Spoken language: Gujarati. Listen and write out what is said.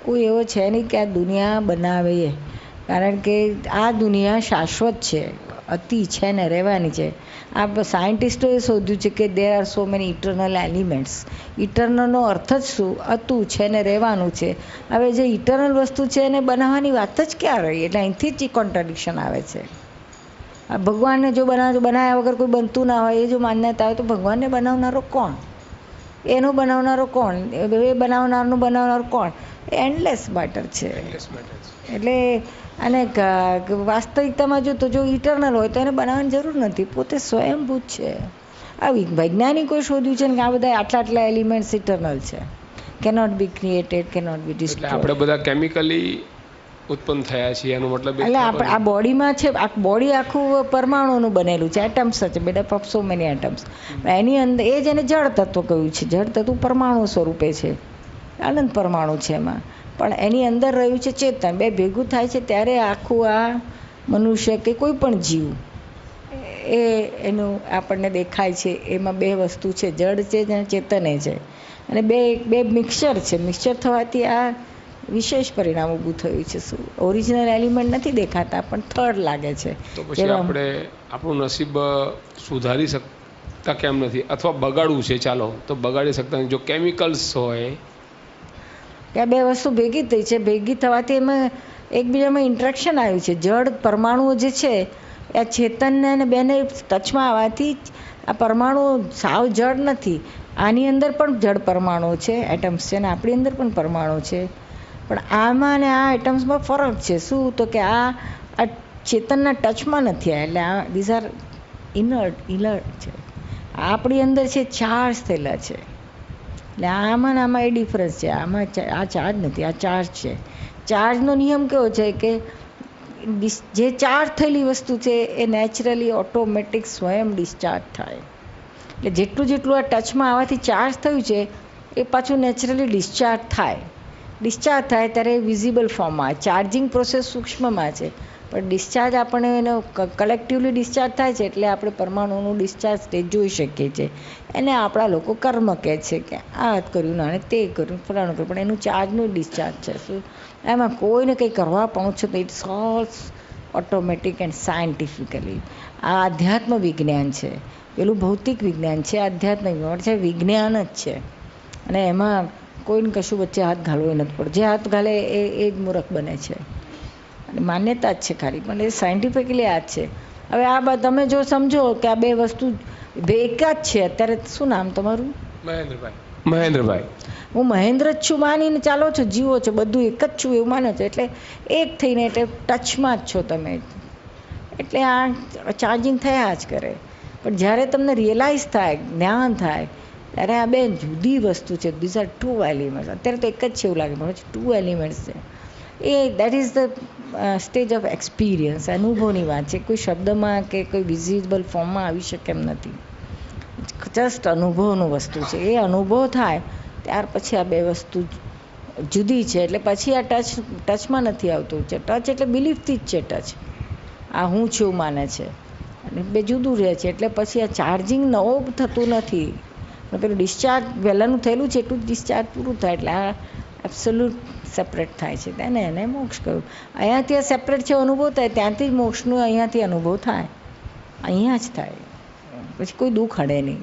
કોઈ એવો છે નહીં કે આ દુનિયા બનાવે, કારણ કે આ દુનિયા શાશ્વત છે, અતિ છે ને રહેવાની છે. આ સાયન્ટિસ્ટોએ શોધ્યું છે કે there are so many eternal elements. ઇટરનલનો અર્થ જ શું? અતું છે ને રહેવાનું છે. હવે જે ઇટરનલ વસ્તુ છે એને બનાવવાની વાત જ ક્યાં રહી? એટલે અહીંથી જ કોન્ટ્રાડિક્શન આવે છે. આ ભગવાનને જો બનાવ્યા વગર કોઈ બનતું ના હોય, એ જો માન્યતા હોય તો ભગવાનને બનાવનારો કોણ? એનો બનાવનારો કોણ? એ બનાવનાર કોણ? એન્ડલેસ મેટર છે. એટલે અને વાસ્તવિકતામાં જો ઇટરનલ હોય તો એને બનાવવાની જરૂર નથી, પોતે સ્વયંભૂત છે. આ વૈજ્ઞાનિકોએ શોધ્યું છે ને કે આ બધા આટલા એલિમેન્ટ્સ ઇટરનલ છે, cannot be created, cannot be destroyed. આપણે બધા કેમિકલી ઉત્પન્ન થયા છીએ, એનો મતલબ એટલે આપણે આ બોડીમાં છે, આ બોડી આખું પરમાણુનું બનેલું છે, એટમ્સ છે, બેટા ઓફ સો મેની એટમ્સ. એની અંદર એ જ એને જળ તત્વ કહ્યું છે. જળ તત્વ પરમાણુ સ્વરૂપે છે, અનંત પરમાણુ છે એમાં, પણ એની અંદર રહ્યું છે ચેતન. બે ભેગું થાય છે ત્યારે આખું આ મનુષ્ય કે કોઈ પણ જીવ એનું આપણને દેખાય છે. એમાં બે વસ્તુ છે, જળ છે અને ચેતને છે, અને બે મિક્સચર છે. મિક્સચર થવાથી આ વિશેષ પરિણામ ઊભું થયું છે. શું ઓરિજિનલ એલિમેન્ટ નથી દેખાતા, પણ થર્ડ લાગે છે. તો પછી આપણે આપણું નસીબ સુધારી શકતા કેમ નથી? અથવા બગાડવું છે, ચાલો તો બગાડી શકતા નથી. જો કેમિકલ્સ હોય કે બે વસ્તુ ભેગી થઈ છે, ભેગી થવાથી એમાં એકબીજામાં ઇન્ટ્રેક્શન આવ્યું છે. જળ પરમાણુઓ જે છે એ ચેતનને અને બેને ટચમાં આવવાથી આ પરમાણુ સાવ જળ નથી. આની અંદર પણ જળ પરમાણુ છે, એટમ્સ છે, અને આપણી અંદર પણ પરમાણુ છે. પણ આમાં અને આ એટમ્સમાં ફરક છે. શું? તો કે આ ચેતનના ટચમાં નથી આવ્યા, એટલે આ ધીઝ આર ઇનર્ટ છે. આપણી અંદર છે ચાર્જ થયેલા છે. એટલે આમાં એ ડિફરન્સ છે. આમાં આ ચાર્જ નથી, આ ચાર્જ છે. ચાર્જનો નિયમ કેવો છે કે જે ચાર્જ થયેલી વસ્તુ છે એ નેચરલી ઓટોમેટિક સ્વયં ડિસ્ચાર્જ થાય. એટલે જેટલું આ ટચમાં આવવાથી ચાર્જ થયું છે એ પાછું નેચરલી ડિસ્ચાર્જ થાય. ડિસ્ચાર્જ થાય ત્યારે વિઝિબલ ફોર્મમાં. ચાર્જિંગ પ્રોસેસ સૂક્ષ્મમાં છે, પણ ડિસ્ચાર્જ આપણે એનો કલેક્ટિવલી ડિસ્ચાર્જ થાય છે, એટલે આપણે પરમાણુનું ડિસ્ચાર્જ સ્ટેજ જોઈ શકીએ છીએ. એને આપણા લોકો કર્મ કહે છે કે આ કર્યું ને તે કર્યું, ફલાણું કર્યું, પણ એનું ચાર્જનું ડિસ્ચાર્જ છે. શું એમાં કોઈને કંઈ કરવા પહોંચો તો it's all automatic and scientifically. આ આધ્યાત્મ વિજ્ઞાન છે, પેલું ભૌતિક વિજ્ઞાન છે, આધ્યાત્મ વિજ્ઞાન છે, વિજ્ઞાન જ છે. અને એમાં કોઈને કશું વચ્ચે હાથ ઘાલવો નથી પડતો. જે હાથ ઘાલે એ જ મૂર્ખ બને છે. અને માન્યતા જ છે ખાલી, પણ એ સાયન્ટિફિકલી આ જ છે. હવે આ તમે જો સમજો કે આ બે વસ્તુ એક જ છે. અત્યારે શું નામ તમારું? મહેન્દ્રભાઈ. હું મહેન્દ્ર જ છું માનીને ચાલો છો, જીવો છો, બધું એક જ છું એવું માનો છો, એટલે એક થઈને એટલે ટચમાં જ છો તમે. એટલે આ ચાર્જિંગ થયા જ કરે. પણ જ્યારે તમને રિયલાઇઝ થાય, જ્ઞાન થાય, ત્યારે આ બે જુદી વસ્તુ છે. These are two elements. અત્યારે તો એક જ છે એવું લાગે, પણ ટુ એલિમેન્ટ્સ છે. That is the stage of experience. અનુભવની વાત છે. કોઈ શબ્દમાં કે કોઈ વિઝિબલ ફોર્મમાં આવી શકે એમ નથી. જસ્ટ અનુભવનું વસ્તુ છે. એ અનુભવ થાય ત્યાર પછી આ બે વસ્તુ જુદી છે. એટલે પછી આ ટચમાં નથી આવતું છે. ટચ એટલે બિલીફથી જ છે. ટચ આ હું છું માને છે, અને બે જુદું રહે છે. એટલે પછી આ ચાર્જિંગ નવો થતું નથી. પેલું ડિસ્ચાર્જ વહેલાનું થયેલું છે એટલું જ ડિસ્ચાર્જ પૂરું થાય, એટલે આ એબ્સોલ્યુટ સેપરેટ થાય છે. એને મોક્ષ કહ્યું. અહીંયાથી આ સેપરેટ છે અનુભવ થાય, ત્યાંથી જ મોક્ષનું અહીંયાથી અનુભવ થાય. અહીંયા જ થાય, પછી કોઈ દુઃખ અડે નહીં.